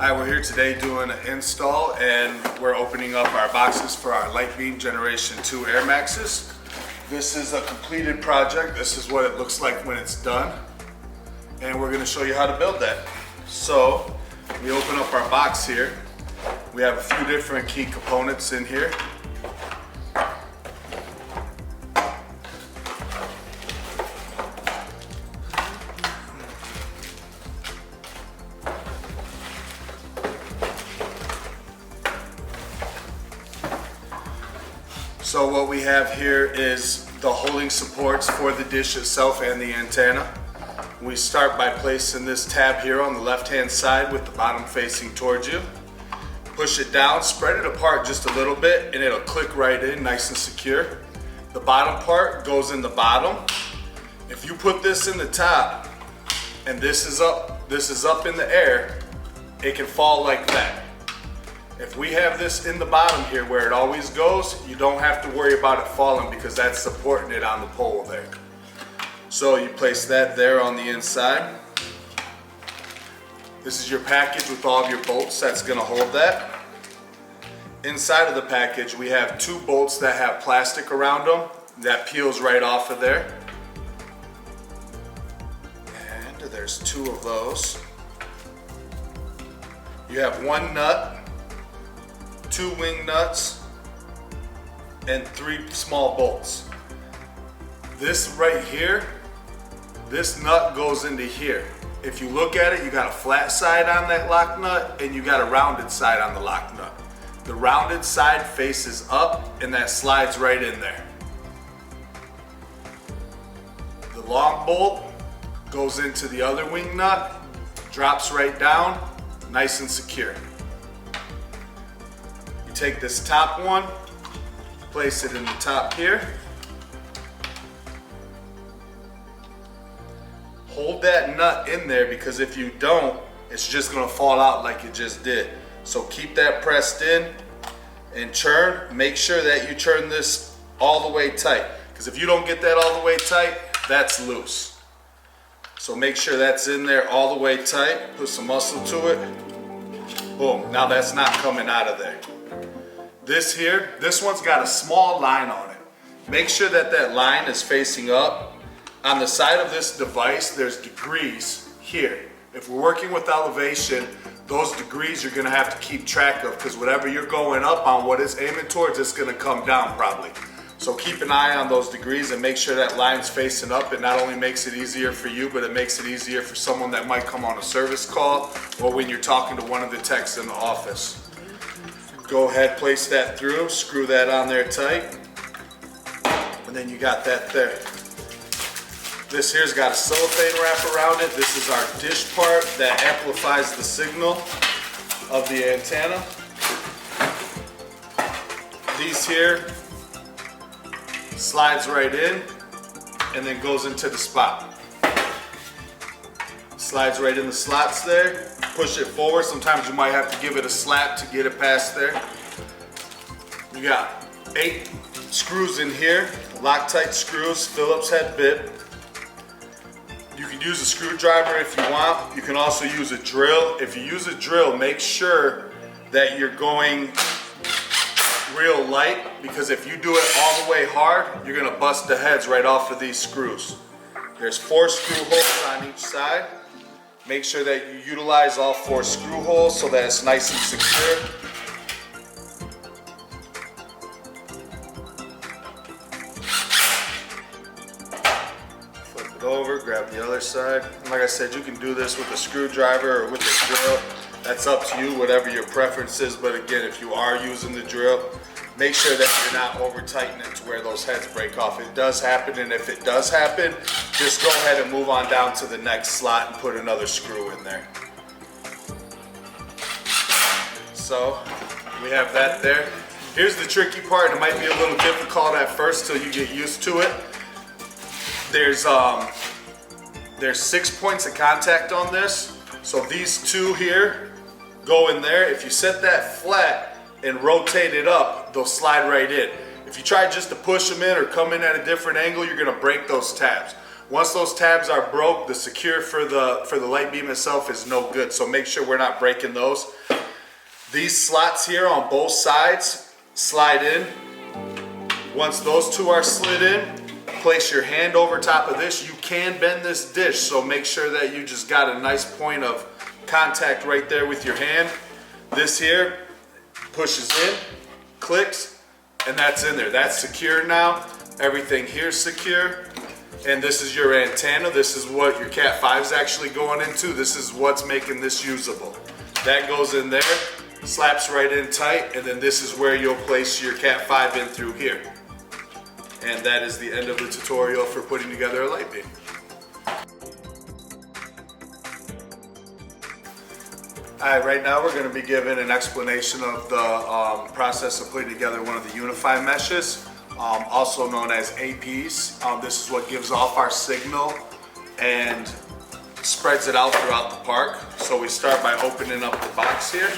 Hi, we're here today doing an install and we're opening up our boxes for our Lightbeam Generation 2 Air Maxes. This is a completed project. This is what it looks like when it's done. And we're gonna show you how to build that. So, we open up our box here. We have a few different key components in here. So what we have here is the holding supports for the dish itself and the antenna. We start by placing this tab here on the left-hand side with the bottom facing towards you. Push it down, spread it apart just a little bit, and it'll click right in nice and secure. The bottom part goes in the bottom. If you put this in the top and this is up in the air, it can fall like that. If we have this in the bottom here where it always goes, you don't have to worry about it falling because that's supporting it on the pole there. So you place that there on the inside. This is your package with all of your bolts that's gonna hold that. Inside of the package, we have two bolts that have plastic around them that peels right off of there. And there's two of those. You have one nut, two wing nuts, and three small bolts. This right here, this nut goes into here. If you look at it, you got a flat side on that lock nut and you got a rounded side on the lock nut. The rounded side faces up and that slides right in there. The long bolt goes into the other wing nut, drops right down, nice and secure. Take this top one, place it in the top here. Hold that nut in there because if you don't, it's just gonna fall out like it just did. So keep that pressed in and churn. Make sure that you churn this all the way tight because if you don't get that all the way tight, that's loose. So make sure that's in there all the way tight. Put some muscle to it. Boom, now that's not coming out of there. This here, this one's got a small line on it. Make sure that that line is facing up. On the side of this device, there's degrees here. If we're working with elevation, those degrees you're gonna have to keep track of because whatever you're going up on, what it's aiming towards, it's gonna come down probably. So keep an eye on those degrees and make sure that line's facing up. It not only makes it easier for you, but it makes it easier for someone that might come on a service call or when you're talking to one of the techs in the office. Go ahead, place that through, screw that on there tight, and then you got that there. This here's got a cellophane wrap around it. This is our dish part that amplifies the signal of the antenna. These here slides right in and then goes into the spot. Slides right in the slots there. Push it forward. Sometimes you might have to give it a slap to get it past there. You got 8 screws in here, Loctite screws, Phillips head bit. You can use a screwdriver if you want. You can also use a drill. If you use a drill, make sure that you're going real light because if you do it all the way hard, you're gonna bust the heads right off of these screws. There's 4 screw holes on each side. Make sure that you utilize all 4 screw holes so that it's nice and secure. Flip it over, grab the other side. And like I said, you can do this with a screwdriver or with a drill. That's up to you, whatever your preference is. But again, if you are using the drill, make sure that you're not over tightening it to where those heads break off. It does happen, and if it does happen, just go ahead and move on down to the next slot and put another screw in there. So we have that there. Here's the tricky part. It might be a little difficult at first till you get used to it. There's 6 points of contact on this. So these 2 here go in there. If you set that flat and rotate it up, they'll slide right in. If you try just to push them in or come in at a different angle, you're gonna break those tabs. Once those tabs are broke, the secure for the light beam itself is no good. So make sure we're not breaking those. These slots here on both sides slide in. Once those two are slid in, place your hand over top of this. You can bend this dish, so make sure that you just got a nice point of contact right there with your hand. This here pushes in, clicks, and that's in there. That's secure now. Everything here's secure. And this is your antenna. This is what your Cat 5 is actually going into. This is what's making this usable. That goes in there, slaps right in tight, and then this is where you'll place your Cat 5 in through here. And that is the end of the tutorial for putting together a light beam. Alright, right now we're going to be given an explanation of the process of putting together one of the Unify meshes. Also known as APs. This is what gives off our signal and spreads it out throughout the park. So we start by opening up the box here.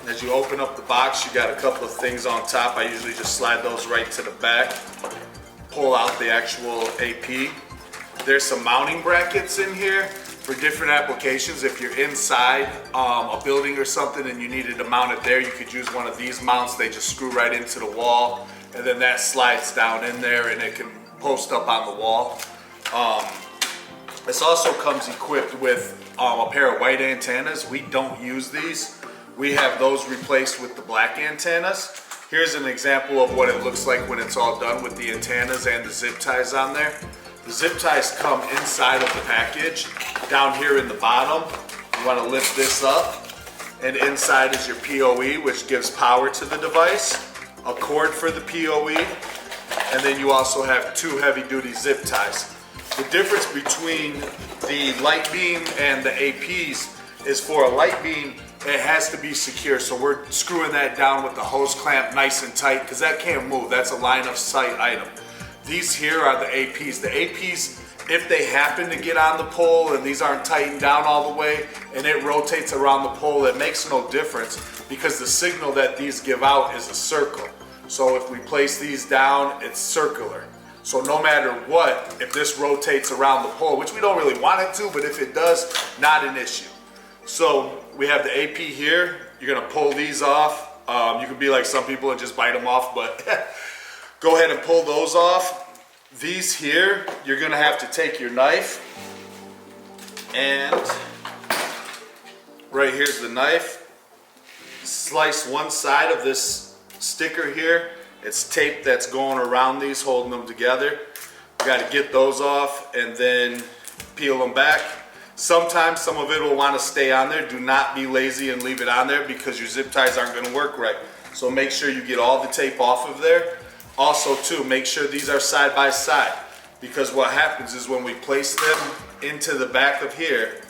As you open up the box, you got a couple of things on top. I usually just slide those right to the back, pull out the actual AP. There's some mounting brackets in here for different applications. If you're inside a building or something and you needed to mount it there, you could use one of these mounts. They just screw right into the wall, and then that slides down in there and it can post up on the wall. This also comes equipped with a pair of white antennas. We don't use these. We have those replaced with the black antennas. Here's an example of what it looks like when it's all done with the antennas and the zip ties on there. The zip ties come inside of the package. Down here in the bottom, you want to lift this up, and inside is your PoE, which gives power to the device, a cord for the PoE, and then you also have two heavy-duty zip ties. The difference between the light beam and the APs is for a light beam, it has to be secure, so we're screwing that down with the hose clamp nice and tight because that can't move. That's a line of sight item. These here are the APs. The APs, if they happen to get on the pole and these aren't tightened down all the way and it rotates around the pole, it makes no difference because the signal that these give out is a circle. So if we place these down, it's circular. So no matter what, if this rotates around the pole, which we don't really want it to, but if it does, not an issue. So we have the AP here. You're gonna pull these off. You can be like some people and just bite them off, but go ahead and pull those off. These here, you're gonna have to take your knife and right here's the knife. Slice one side of this sticker here. It's tape that's going around these, holding them together. You gotta get those off and then peel them back. Sometimes some of it will want to stay on there. Do not be lazy and leave it on there because your zip ties aren't going to work right. So make sure you get all the tape off of there. Also too, make sure these are side by side because what happens is when we place them into the back of here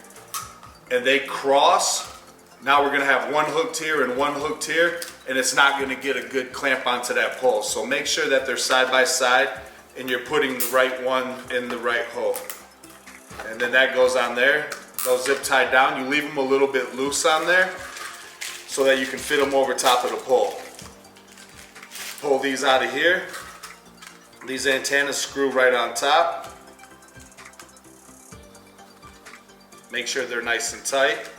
and they cross, now we're going to have one hooked here and one hooked here, and it's not going to get a good clamp onto that pole. So make sure that they're side by side and you're putting the right one in the right hole. And then that goes on there. Those zip tied down. You leave them a little bit loose on there so that you can fit them over top of the pole. Pull these out of here. These antennas screw right on top. Make sure they're nice and tight.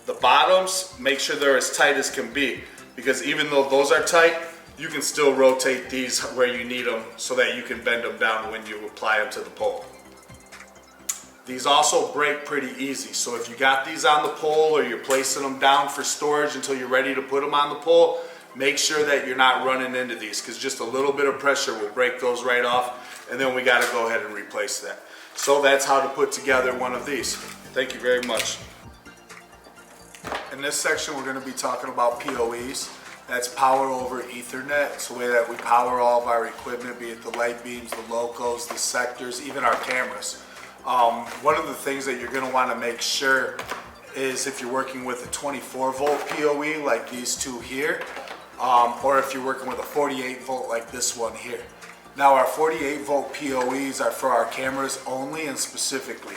The bottoms, make sure they're as tight as can be because even though those are tight, you can still rotate these where you need them so that you can bend them down when you apply them to the pole. These also break pretty easy, so if you got these on the pole or you're placing them down for storage until you're ready to put them on the pole, make sure that you're not running into these because just a little bit of pressure will break those right off, and then we got to go ahead and replace that. So that's how to put together one of these. Thank you very much. In this section we're going to be talking about PoEs. That's power over Ethernet. It's the way that we power all of our equipment, be it the light beams, the locos, the sectors, even our cameras. One of the things that you're going to want to make sure is if you're working with a 24 volt PoE like these two here, or if you're working with a 48 volt like this one here. Now our 48 volt PoEs are for our cameras only and specifically.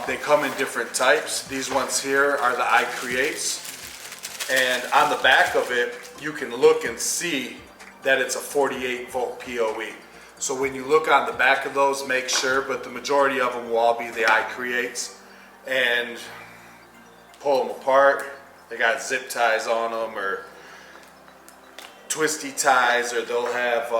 They come in different types. These ones here are the iCreates, and on the back of it you can look and see that it's a 48 volt PoE. So when you look on the back of those, make sure, but the majority of them will all be the iCreates. And pull them apart. They got zip ties on them or twisty ties, or they'll have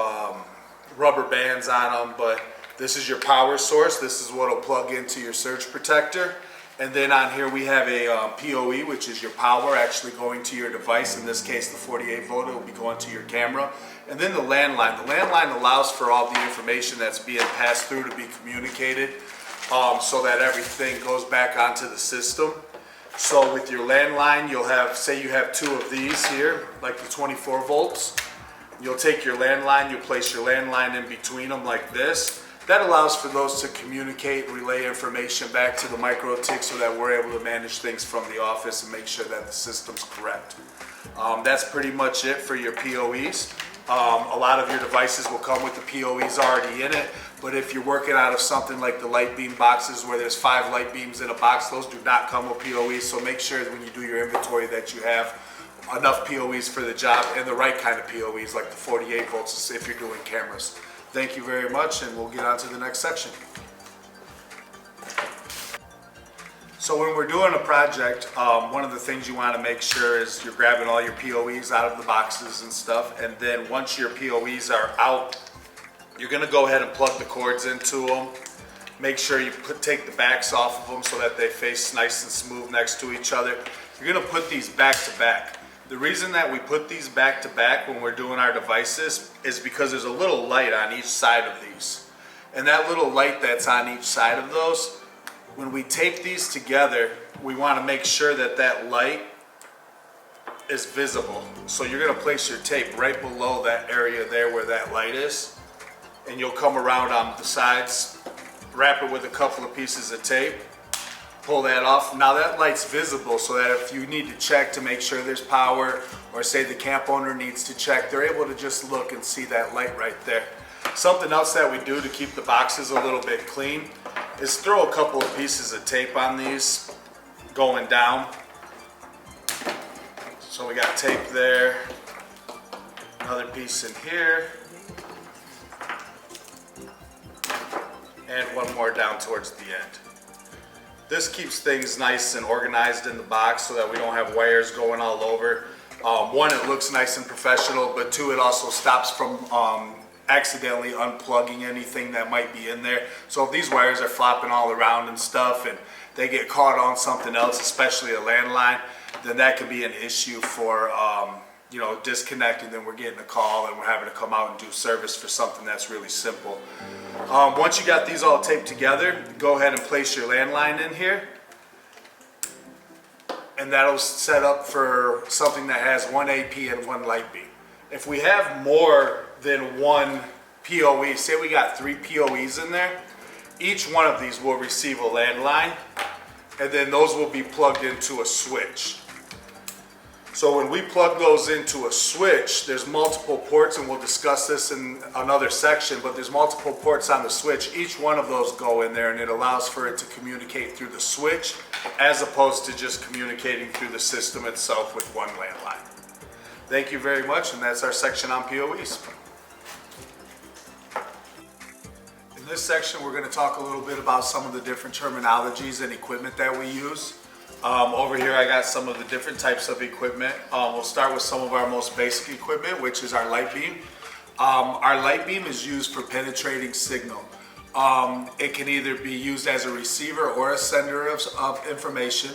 rubber bands on them, but this is your power source. This is what will plug into your surge protector. And then on here we have a PoE, which is your power actually going to your device. In this case, the 48 volt, it will be going to your camera. And then the landline. The landline allows for all the information that's being passed through to be communicated, so that everything goes back onto the system. So with your landline, you'll have, say you have two of these here, like the 24 volts. You'll take your landline, you'll place your landline in between them like this. That allows for those to communicate and relay information back to the micro TIC so that we're able to manage things from the office and make sure that the system's correct. That's pretty much it for your PoEs. A lot of your devices will come with the PoEs already in it, but if you're working out of something like the light beam boxes where there's 5 light beams in a box, those do not come with PoEs, so make sure that when you do your inventory that you have enough PoEs for the job and the right kind of PoEs, like the 48 volts if you're doing cameras. Thank you very much, and we'll get on to the next section. So when we're doing a project, one of the things you want to make sure is you're grabbing all your PoEs out of the boxes and stuff, and then once your PoEs are out, you're going to go ahead and plug the cords into them. Make sure you take the backs off of them so that they face nice and smooth next to each other. You're going to put these back to back. The reason that we put these back to back when we're doing our devices is because there's a little light on each side of these. And that little light that's on each side of those, when we tape these together, we want to make sure that that light is visible. So you're going to place your tape right below that area there where that light is. And you'll come around on the sides, wrap it with a couple of pieces of tape, pull that off. Now that light's visible so that if you need to check to make sure there's power, or say the camp owner needs to check, they're able to just look and see that light right there. Something else that we do to keep the boxes a little bit clean is throw a couple of pieces of tape on these going down. So we got tape there, another piece in here, and one more down towards the end. This keeps things nice and organized in the box so that we don't have wires going all over. One, it looks nice and professional, but two, it also stops from accidentally unplugging anything that might be in there. So if these wires are flopping all around and stuff and they get caught on something else, especially a landline, then that could be an issue for disconnecting. Then we're getting a call and we're having to come out and do service for something that's really simple. Once you got these all taped together, go ahead and place your landline in here. And that'll set up for something that has one AP and one light beam. If we have more than one PoE, say we got 3 PoEs in there, each one of these will receive a landline, and then those will be plugged into a switch. So when we plug those into a switch, there's multiple ports, and we'll discuss this in another section, but there's multiple ports on the switch. Each one of those go in there, and it allows for it to communicate through the switch as opposed to just communicating through the system itself with one landline. Thank you very much, and that's our section on PoEs. In this section, we're going to talk a little bit about some of the different terminologies and equipment that we use. Over here I got some of the different types of equipment. We'll start with some of our most basic equipment, which is our light beam. Our light beam is used for penetrating signal. It can either be used as a receiver or a sender of information.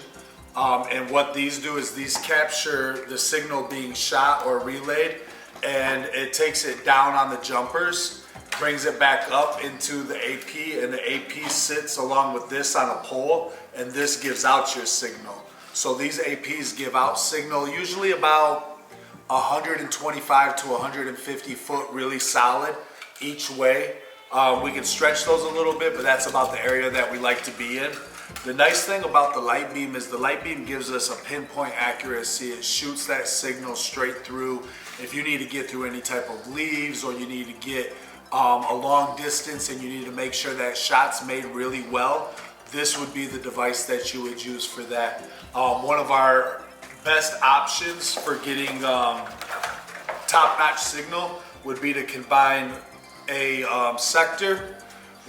And what these do is these capture the signal being shot or relayed, and it takes it down on the jumpers, brings it back up into the AP, and the AP sits along with this on a pole, and this gives out your signal. So these APs give out signal usually about 125 to 150 foot really solid each way. We can stretch those a little bit, but that's about the area that we like to be in. The nice thing about the light beam is the light beam gives us a pinpoint accuracy. It shoots that signal straight through. If you need to get through any type of leaves, or you need to get a long distance and you need to make sure that shot's made really well, this would be the device that you would use for that. One of our best options for getting top-notch signal would be to combine a sector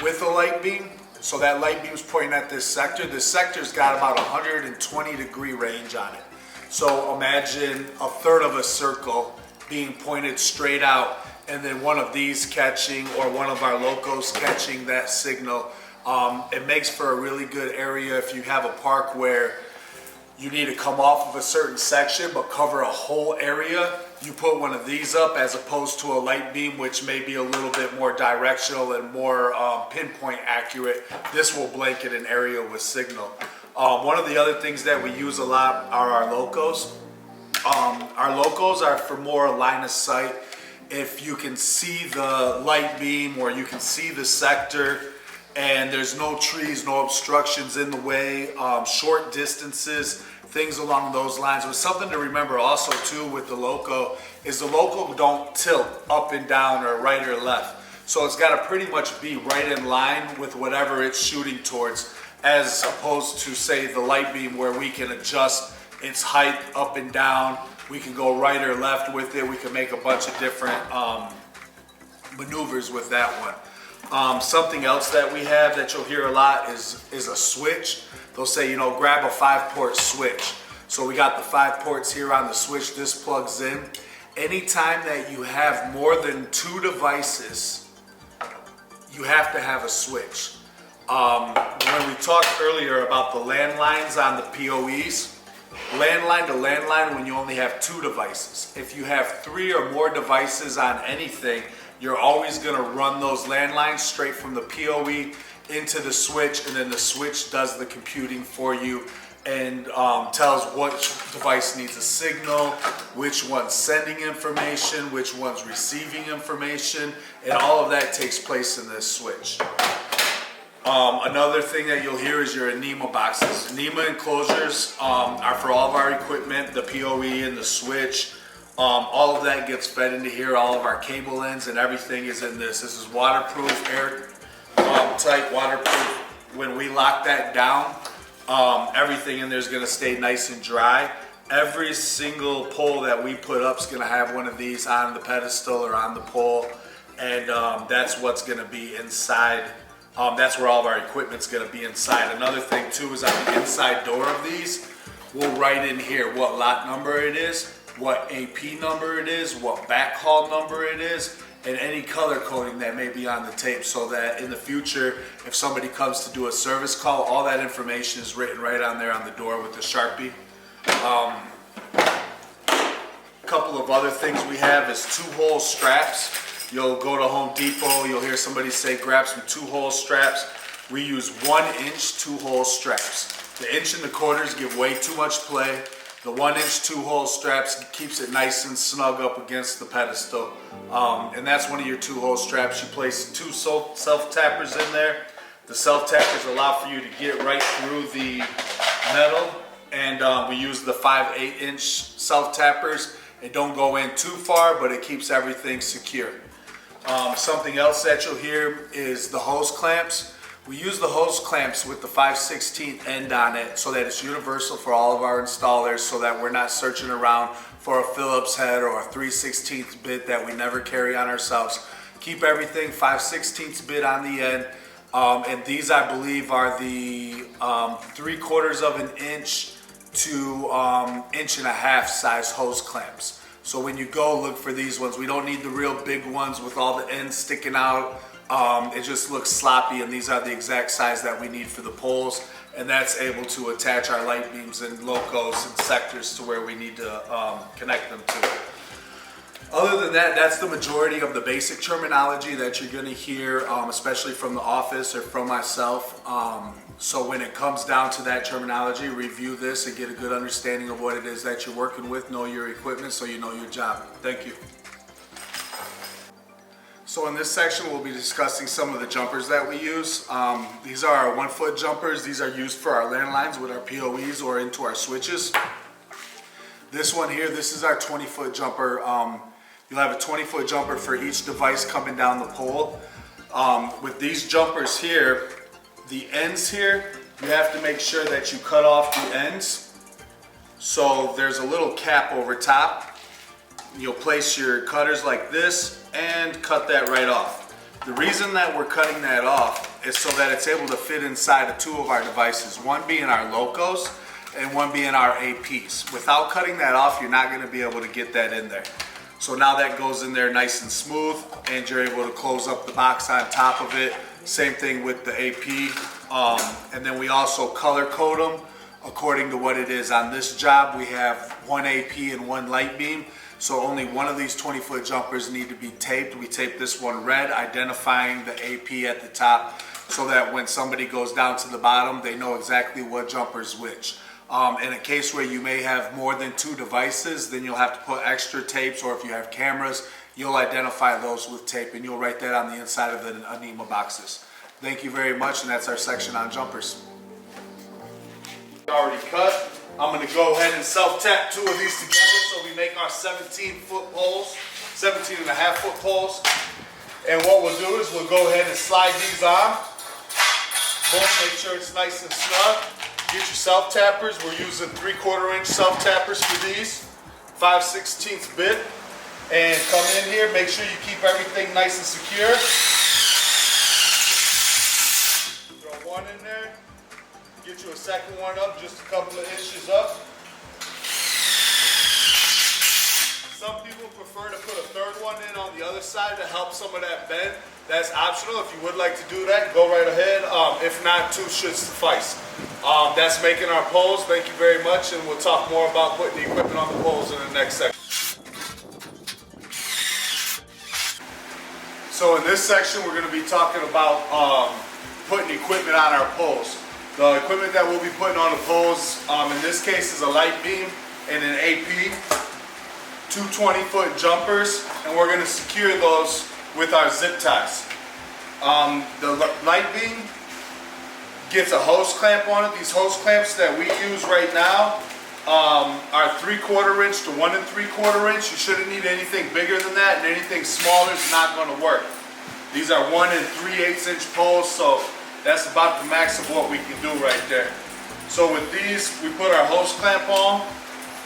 with a light beam. So that light beam is pointing at this sector. This sector's got about 120-degree range on it. So imagine a third of a circle being pointed straight out, and then one of these catching, or one of our locos catching that signal. It makes for a really good area if you have a park where you need to come off of a certain section but cover a whole area. You put one of these up as opposed to a light beam, which may be a little bit more directional and more pinpoint accurate. This will blanket an area with signal. One of the other things that we use a lot are our locos. Our locos are for more line of sight. If you can see the light beam or you can see the sector and there's no trees, no obstructions in the way, short distances, things along those lines. But something to remember also too with the loco is the loco don't tilt up and down or right or left. So it's got to pretty much be right in line with whatever it's shooting towards, as opposed to say the light beam where we can adjust its height up and down. We can go right or left with it. We can make a bunch of different maneuvers with that one. Something else that we have that you'll hear a lot is a switch. They'll say, you know, grab a 5-port switch. So we got the 5 ports here on the switch. This plugs in. Anytime that you have more than 2 devices, you have to have a switch. When we talked earlier about the landlines on the PoEs, landline to landline when you only have 2 devices. If you have 3 or more devices on anything, you're always going to run those landlines straight from the PoE into the switch, and then the switch does the computing for you and tells which device needs a signal, which one's sending information, which one's receiving information, and all of that takes place in this switch. Another thing that you'll hear is your NEMA boxes. NEMA enclosures are for all of our equipment, the PoE and the switch. All of that gets fed into here. All of our cable ends and everything is in this. This is waterproof, airtight, waterproof. When we lock that down, everything in there is going to stay nice and dry. Every single pole that we put up is going to have one of these on the pedestal or on the pole, and that's what's going to be inside. That's where all of our equipment's going to be inside. Another thing too is on the inside door of these, we'll write in here what lot number it is, what AP number it is, what backhaul number it is, and any color coding that may be on the tape, so that in the future, if somebody comes to do a service call, all that information is written right on there on the door with the Sharpie. A couple of other things we have is 2-hole straps. You'll go to Home Depot, you'll hear somebody say grab some 2-hole straps. We use 1-inch 2-hole straps. The 1 1/4 give way too much play. The 1-inch 2-hole straps keeps it nice and snug up against the pedestal. And that's one of your 2-hole straps. You place 2 self-tappers in there. The self-tappers allow for you to get right through the metal. And we use the 5/8-inch self-tappers. It don't go in too far, but it keeps everything secure. Something else that you'll hear is the hose clamps. We use the hose clamps with the 5/16 end on it so that it's universal for all of our installers, so that we're not searching around for a Phillips head or a 3/16 bit that we never carry on ourselves. Keep everything 5/16 bit on the end. And these, I believe, are the 3/4 of an inch to 1.5 inch size hose clamps. So when you go, look for these ones. We don't need the real big ones with all the ends sticking out. It just looks sloppy, and these are the exact size that we need for the poles, and that's able to attach our light beams and locos and sectors to where we need to connect them to. Other than that, that's the majority of the basic terminology that you're going to hear, especially from the office or from myself. So when it comes down to that terminology, review this and get a good understanding of what it is that you're working with. Know your equipment so you know your job. Thank you. So in this section, we'll be discussing some of the jumpers that we use. These are our 1-foot jumpers. These are used for our landlines with our PoEs or into our switches. This one here, this is our 20-foot jumper. You'll have a 20-foot jumper for each device coming down the pole. With these jumpers here, the ends here, you have to make sure that you cut off the ends. So there's a little cap over top. You'll place your cutters like this and cut that right off. The reason that we're cutting that off is so that it's able to fit inside of two of our devices, one being our locos and one being our APs. Without cutting that off, you're not gonna be able to get that in there. So now that goes in there nice and smooth, and you're able to close up the box on top of it. Same thing with the AP. And then we also color code them according to what it is. On this job, we have one AP and one light beam. So only one of these 20-foot jumpers need to be taped. We tape this one red, identifying the AP at the top, so that when somebody goes down to the bottom, they know exactly what jumper's which. In a case where you may have more than two devices, then you'll have to put extra tapes, or if you have cameras, you'll identify those with tape, and you'll write that on the inside of the Anima boxes. Thank you very much, and that's our section on jumpers. Already cut. I'm gonna go ahead and self-tap two of these together so we make our 17-foot poles, 17.5-foot poles. And what we'll do is we'll go ahead and slide these on. Boom, make sure it's nice and snug. Get your self-tappers. We're using 3/4 inch self-tappers for these, 5/16 bit. And come in here, make sure you keep everything nice and secure. Throw one in there. Get you a second one up, just a couple of inches up. Some people prefer to put a third one in on the other side to help some of that bend. That's optional. If you would like to do that, go right ahead. If not, two should suffice. That's making our poles. Thank you very much, and we'll talk more about putting the equipment on the poles in the next section. So in this section, we're going to be talking about putting equipment on our poles. The equipment that we'll be putting on the poles, in this case, is a light beam and an AP, two 20-foot jumpers, and we're going to secure those with our zip ties. The light beam gets a hose clamp on it. These hose clamps that we use right now are 3/4 inch to 1 3/4 inch. You shouldn't need anything bigger than that, and anything smaller is not going to work. These are 1 3/8 inch poles, so that's about the max of what we can do right there. So with these, we put our hose clamp on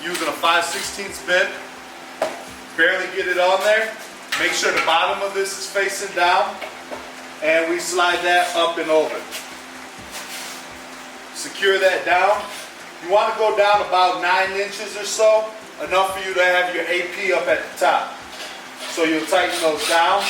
using a 5/16 bit. Barely get it on there. Make sure the bottom of this is facing down, and we slide that up and over. Secure that down. You want to go down about 9 inches or so, enough for you to have your AP up at the top. So you'll tighten those down.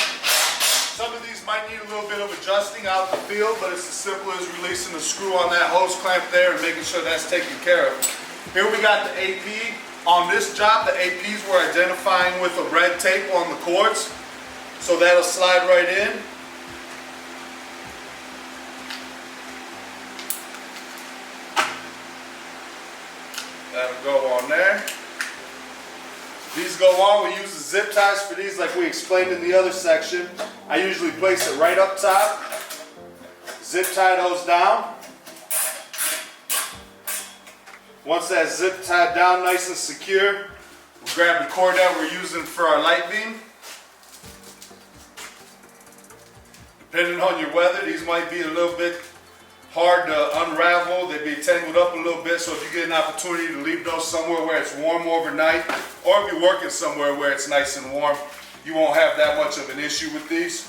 Some of these might need a little bit of adjusting out in the field, but it's as simple as releasing the screw on that hose clamp there and making sure that's taken care of. Here we got the AP. On this job, the APs we're identifying with a red tape on the cords. So that'll slide right in. That'll go on there. These go on. We use the zip ties for these like we explained in the other section. I usually place it right up top. Zip tie those down. Once that zip tied down nice and secure, we'll grab the cord that we're using for our light beam. Depending on your weather, these might be a little bit hard to unravel. They'd be tangled up a little bit, so if you get an opportunity to leave those somewhere where it's warm overnight, or if you're working somewhere where it's nice and warm, you won't have that much of an issue with these.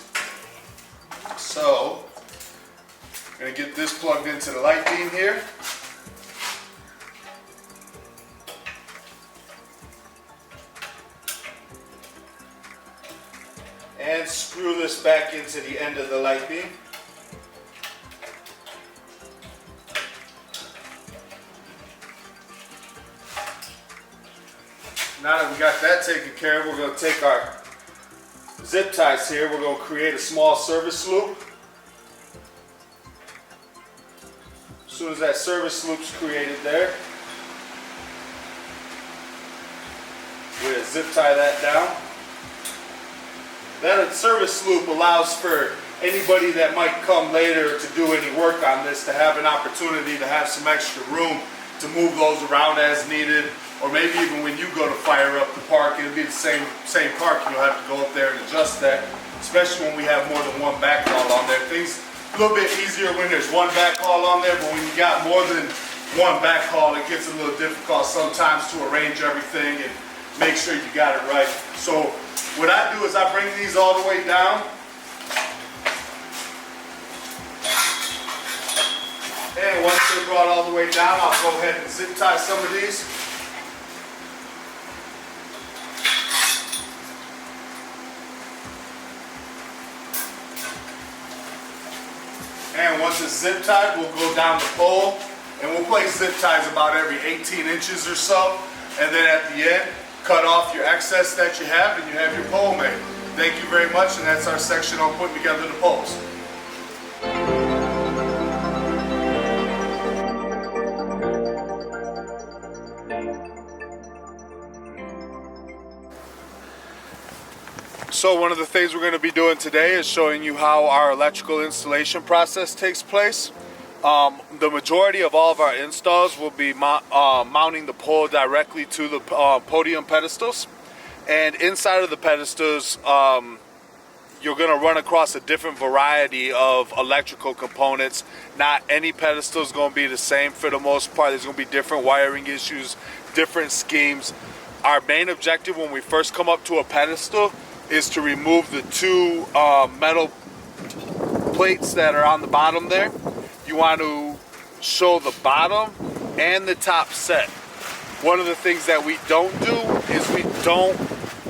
So, I'm going to get this plugged into the light beam here. And screw this back into the end of the light beam. Now that we got that taken care of, we're going to take our zip ties here. We're going to create a small service loop. As soon as that service loop's created there, we're going to zip tie that down. That service loop allows for anybody that might come later to do any work on this to have an opportunity to have some extra room to move those around as needed, or maybe even when you go to fire up the park, it'll be the same park. You'll have to go up there and adjust that, especially when we have more than one backhaul on there. Things a little bit easier when there's one backhaul on there, but when you got more than one backhaul, it gets a little difficult sometimes to arrange everything and make sure you got it right. So what I do is I bring these all the way down, And once they're brought all the way down, I'll go ahead and zip tie some of these. And once it's zip tied, we'll go down the pole and we'll place zip ties about every 18 inches or so. And then at the end, cut off your excess that you have and you have your pole made. Thank you very much, and that's our section on putting together the poles. So one of the things we're going to be doing today is showing you how our electrical installation process takes place. The majority of all of our installs will be mounting the pole directly to the podium pedestals. And inside of the pedestals, you're going to run across a different variety of electrical components. Not any pedestal is going to be the same for the most part. There's going to be different wiring issues, different schemes. Our main objective when we first come up to a pedestal is to remove the two metal plates that are on the bottom there. You want to show the bottom and the top set. One of the things that we don't do is we don't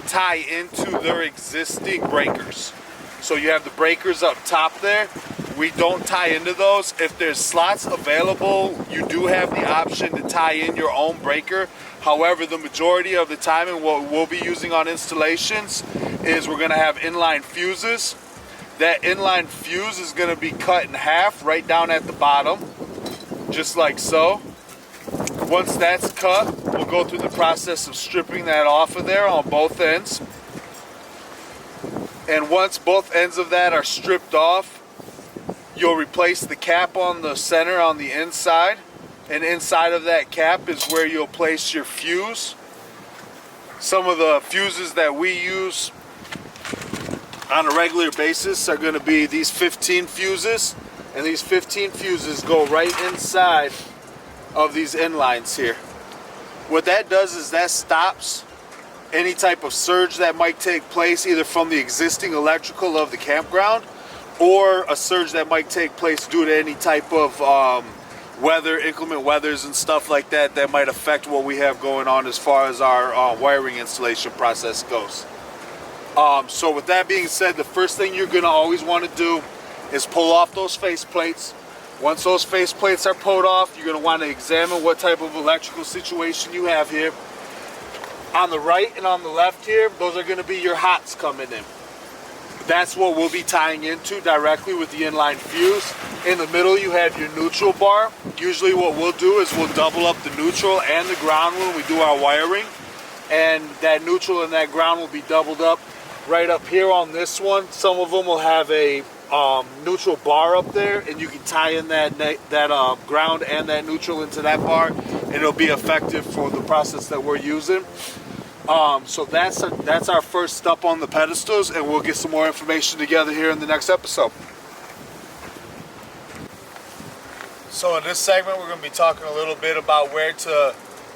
tie into their existing breakers. So you have the breakers up top there. We don't tie into those. If there's slots available, you do have the option to tie in your own breaker. However, the majority of the time and what we'll be using on installations is we're going to have inline fuses. That inline fuse is going to be cut in half right down at the bottom, just like so. Once that's cut, we'll go through the process of stripping that off of there on both ends. And once both ends of that are stripped off, you'll replace the cap on the center on the inside. And inside of that cap is where you'll place your fuse. Some of the fuses that we use on a regular basis are going to be these 15 fuses. And these 15 fuses go right inside of these inlines here. What that does is that stops any type of surge that might take place either from the existing electrical of the campground or a surge that might take place due to any type of weather, inclement weathers and stuff like that that might affect what we have going on as far as our wiring installation process goes. So with that being said, the first thing you're going to always want to do is pull off those face plates. Once those face plates are pulled off, you're going to want to examine what type of electrical situation you have here. On the right and on the left here, those are going to be your hots coming in. That's what we'll be tying into directly with the inline fuse. In the middle, you have your neutral bar. Usually what we'll do is we'll double up the neutral and the ground when we do our wiring. And that neutral and that ground will be doubled up right up here on this one. Some of them will have a neutral bar up there, and you can tie in that ground and that neutral into that bar, and it'll be effective for the process that we're using. So that's our first step on the pedestals, and we'll get some more information together here in the next episode. So in this segment, we're going to be talking a little bit about where to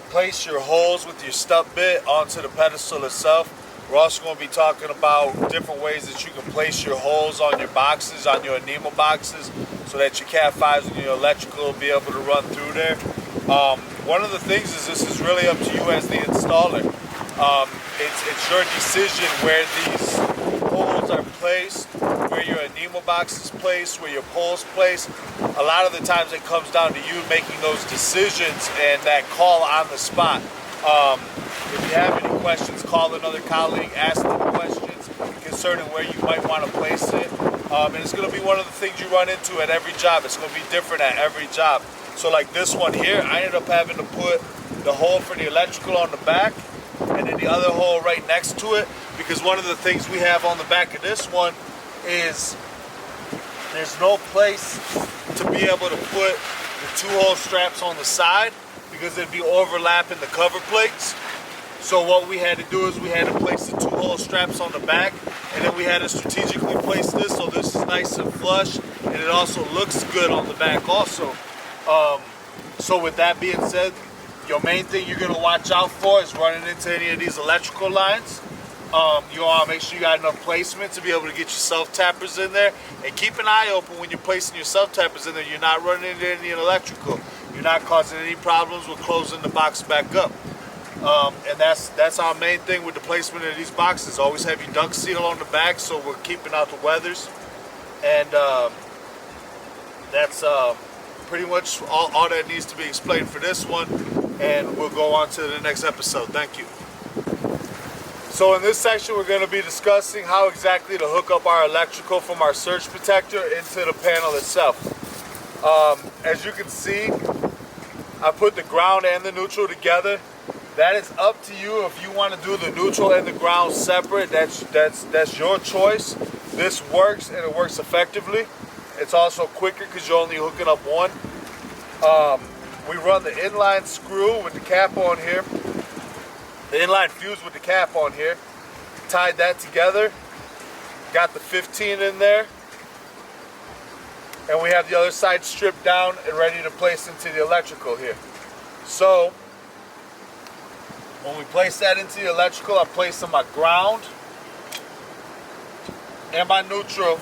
place your holes with your stub bit onto the pedestal itself. We're also going to be talking about different ways that you can place your holes on your boxes, on your anema boxes, so that your Cat 5s and your electrical will be able to run through there. One of the things is this is really up to you as the installer. It's your decision where these holes are placed, where your anema box is placed, where your pole's placed. A lot of the times it comes down to you making those decisions and that call on the spot. If you have any questions, call another colleague, ask them questions concerning where you might want to place it. And it's going to be one of the things you run into at every job. It's going to be different at every job. So like this one here, I ended up having to put the hole for the electrical on the back and then the other hole right next to it, because one of the things we have on the back of this one is there's no place to be able to put the two hole straps on the side because it'd be overlapping the cover plates. So what we had to do is we had to place the two hole straps on the back, and then we had to strategically place this so this is nice and flush, and it also looks good on the back also. So with that being said, your main thing you're going to watch out for is running into any of these electrical lines. You want to make sure you got enough placement to be able to get your self-tappers in there. And keep an eye open when you're placing your self-tappers in there. You're not running into any electrical. You're not causing any problems with closing the box back up. And that's our main thing with the placement of these boxes. Always have your duct seal on the back so we're keeping out the weathers. And that's pretty much all that needs to be explained for this one. And we'll go on to the next episode. Thank you. So in this section, we're going to be discussing how exactly to hook up our electrical from our surge protector into the panel itself. As you can see, I put the ground and the neutral together. That is up to you if you want to do the neutral and the ground separate. That's your choice. This works and it works effectively. It's also quicker because you're only hooking up one. We run the inline screw with the cap on here. The inline fuse with the cap on here. Tied that together. Got the 15 in there. And we have the other side stripped down and ready to place into the electrical here. So, when we place that into the electrical, I place on my ground and my neutral